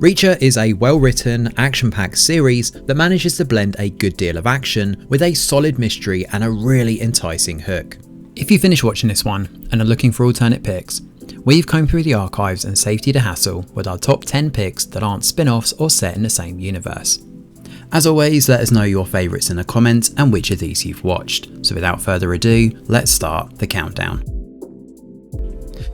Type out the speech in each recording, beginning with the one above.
Reacher is a well-written, action-packed series that manages to blend a good deal of action with a solid mystery and a really enticing hook. If you finish watching this one and are looking for alternate picks, we've combed through the archives and saved you the hassle with our top 10 picks that aren't spin-offs or set in the same universe. As always, let us know your favourites in the comments and which of these you've watched. So without further ado, let's start the countdown.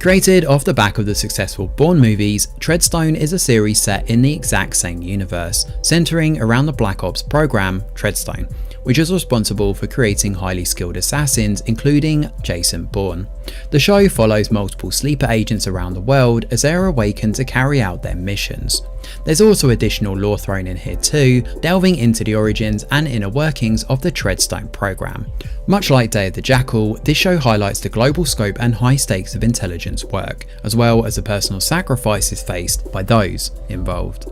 Created off the back of the successful Bourne movies, Treadstone is a series set in the exact same universe, centering around the Black Ops program Treadstone, which is responsible for creating highly skilled assassins including Jason Bourne. The show follows multiple sleeper agents around the world as they are awakened to carry out their missions. There's also additional lore thrown in here too, delving into the origins and inner workings of the Treadstone program. Much like Day of the Jackal, this show highlights the global scope and high stakes of intelligence work, as well as the personal sacrifices faced by those involved.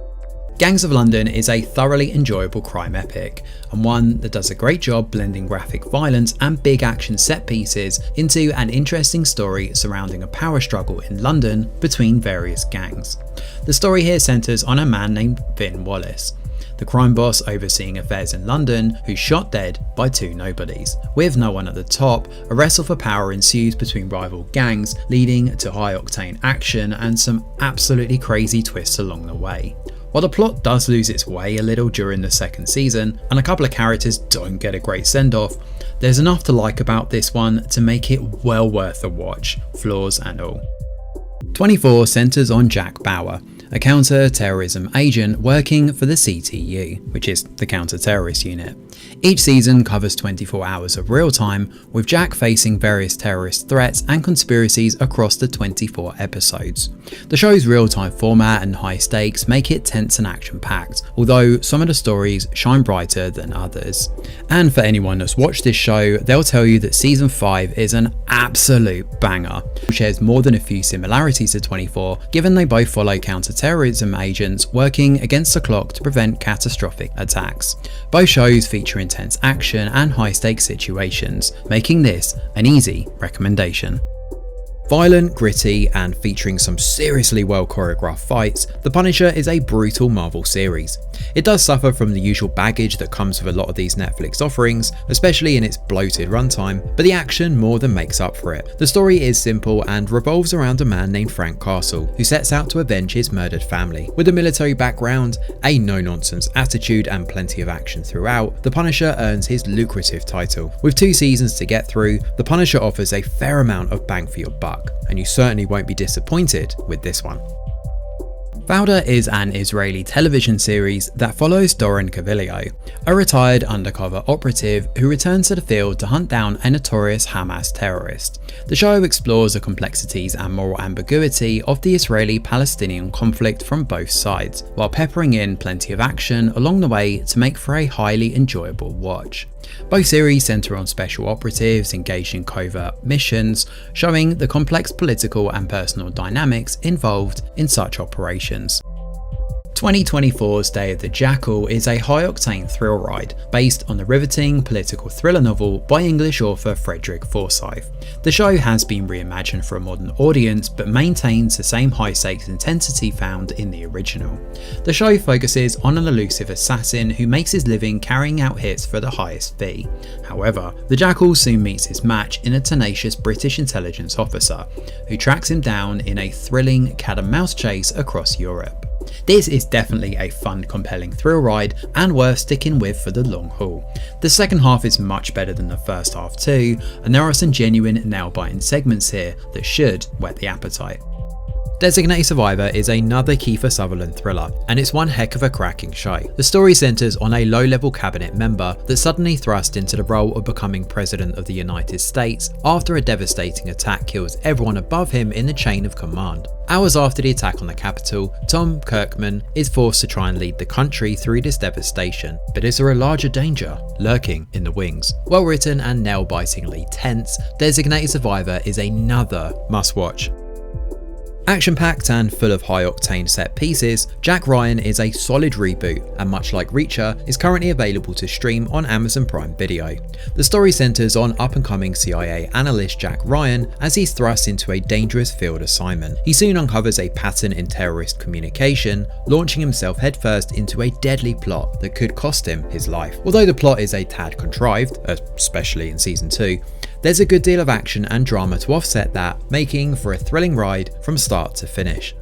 Gangs of London is a thoroughly enjoyable crime epic, and one that does a great job blending graphic violence and big action set pieces into an interesting story surrounding a power struggle in London between various gangs. The story here centres on a man named Vin Wallace, the crime boss overseeing affairs in London, who's shot dead by two nobodies. With no one at the top, a wrestle for power ensues between rival gangs, leading to high-octane action and some absolutely crazy twists along the way. While the plot does lose its way a little during the second season, and a couple of characters don't get a great send-off, there's enough to like about this one to make it well worth a watch, flaws and all. 24 centres on Jack Bauer, a counter-terrorism agent working for the CTU, which is the counter-terrorist unit. Each season covers 24 hours of real time, with Jack facing various terrorist threats and conspiracies across the 24 episodes. The show's real-time format and high stakes make it tense and action-packed, although some of the stories shine brighter than others. And for anyone that's watched this show, they'll tell you that season 5 is an absolute banger. It shares more than a few similarities to 24, given they both follow counter-terrorism agents working against the clock to prevent catastrophic attacks. Both shows feature intense action and high-stakes situations, making this an easy recommendation. Violent, gritty, and featuring some seriously well choreographed fights, The Punisher is a brutal Marvel series. It does suffer from the usual baggage that comes with a lot of these Netflix offerings, especially in its bloated runtime, but the action more than makes up for it. The story is simple and revolves around a man named Frank Castle, who sets out to avenge his murdered family. With a military background, a no-nonsense attitude, and plenty of action throughout, The Punisher earns his lucrative title. With 2 seasons to get through, The Punisher offers a fair amount of bang for your buck, and you certainly won't be disappointed with this one. Fauda is an Israeli television series that follows Doron Cavillo, a retired undercover operative who returns to the field to hunt down a notorious Hamas terrorist. The show explores the complexities and moral ambiguity of the Israeli-Palestinian conflict from both sides, while peppering in plenty of action along the way to make for a highly enjoyable watch. Both series centre on special operatives engaged in covert missions, showing the complex political and personal dynamics involved in such operations. 2024's Day of the Jackal is a high-octane thrill ride based on the riveting political thriller novel by English author Frederick Forsyth. The show has been reimagined for a modern audience but maintains the same high-stakes intensity found in the original. The show focuses on an elusive assassin who makes his living carrying out hits for the highest fee. However, the Jackal soon meets his match in a tenacious British intelligence officer, who tracks him down in a thrilling cat-and-mouse chase across Europe. This is definitely a fun, compelling thrill ride and worth sticking with for the long haul. The second half is much better than the first half too, and there are some genuine nail-biting segments here that should whet the appetite. Designated Survivor is another Kiefer Sutherland thriller, and it's one heck of a cracking show. The story centres on a low-level cabinet member that's suddenly thrust into the role of becoming President of the United States after a devastating attack kills everyone above him in the chain of command. Hours after the attack on the Capitol, Tom Kirkman is forced to try and lead the country through this devastation. But is there a larger danger lurking in the wings? Well written and nail-bitingly tense, Designated Survivor is another must-watch. Action-packed and full of high-octane set pieces, Jack Ryan is a solid reboot, and much like Reacher, is currently available to stream on Amazon Prime Video. The story centres on up-and-coming CIA analyst Jack Ryan as he's thrust into a dangerous field assignment. He soon uncovers a pattern in terrorist communication, launching himself headfirst into a deadly plot that could cost him his life. Although the plot is a tad contrived, especially in Season 2, there's a good deal of action and drama to offset that, making for a thrilling ride from start to finish.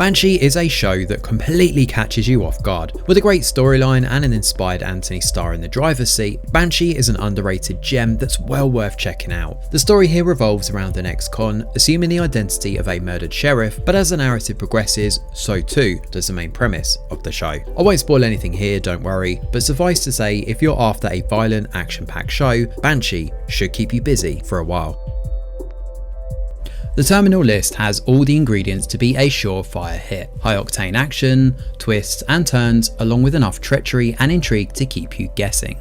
Banshee is a show that completely catches you off guard. With a great storyline and an inspired Anthony Starr in the driver's seat, Banshee is an underrated gem that's well worth checking out. The story here revolves around an ex-con assuming the identity of a murdered sheriff, but as the narrative progresses, so too does the main premise of the show. I won't spoil anything here, don't worry, but suffice to say, if you're after a violent, action-packed show, Banshee should keep you busy for a while. The Terminal list has all the ingredients to be a surefire hit. High-octane action, twists and turns, along with enough treachery and intrigue to keep you guessing.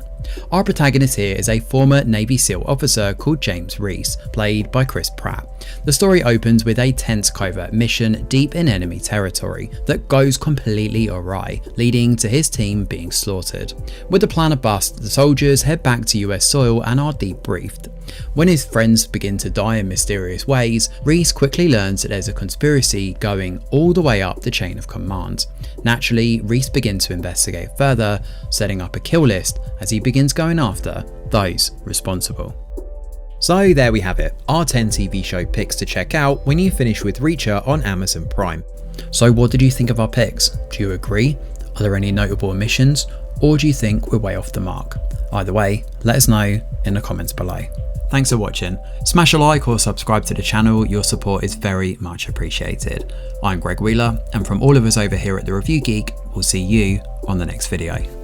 Our protagonist here is a former Navy SEAL officer called James Reese, played by Chris Pratt. The story opens with a tense covert mission deep in enemy territory that goes completely awry, leading to his team being slaughtered. With the plan a bust, the soldiers head back to US soil and are debriefed. When his friends begin to die in mysterious ways, Reese quickly learns that there's a conspiracy going all the way up the chain of command. Naturally, Reese begins to investigate further, setting up a kill list as he begins going after those responsible. So there we have it, our 10 TV show picks to check out when you finish with Reacher on Amazon Prime. So what did you think of our picks? Do you agree? Are there any notable omissions? Or do you think we're way off the mark? Either way, let us know in the comments below. Thanks for watching. Smash a like or subscribe to the channel, your support is very much appreciated. I'm Greg Wheeler, and from all of us over here at The Review Geek, we'll see you on the next video.